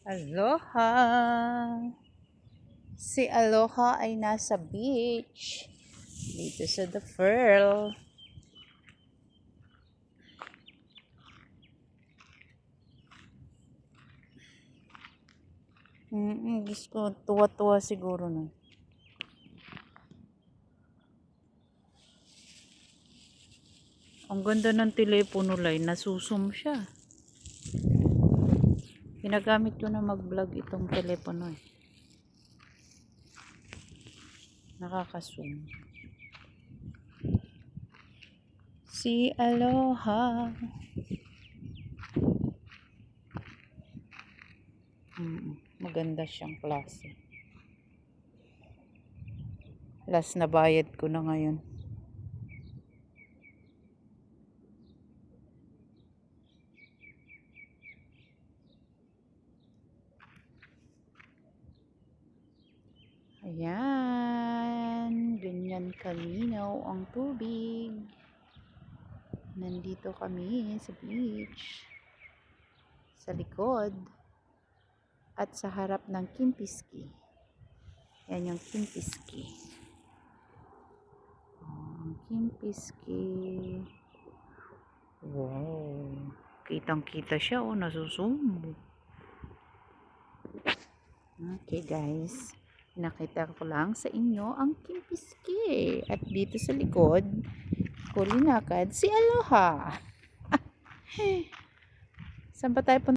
Aloha! Si Aloha ay nasa beach. Dito sa The Pearl. Gusto ko, tuwa-tuwa siguro na. Ang ganda ng telepono line, nasusum siya. Ginagamit ko na mag-vlog itong telepono eh. Nakaka-zoom. Si Aloha. Maganda siyang klase. Last na bayad ko na ngayon. Ayan, ganyan kalinaw ang tubig. Nandito kami sa beach, sa likod, at sa harap ng Kimpiski. Yan yung Kimpiski. Ang Kimpiski. Wow. Kitang-kita siya, oh, nasusumo. Okay, guys. Nakita ko lang sa inyo ang Kimpiski. At dito sa likod, ko linakad si Aloha. Saan pa tayo punta?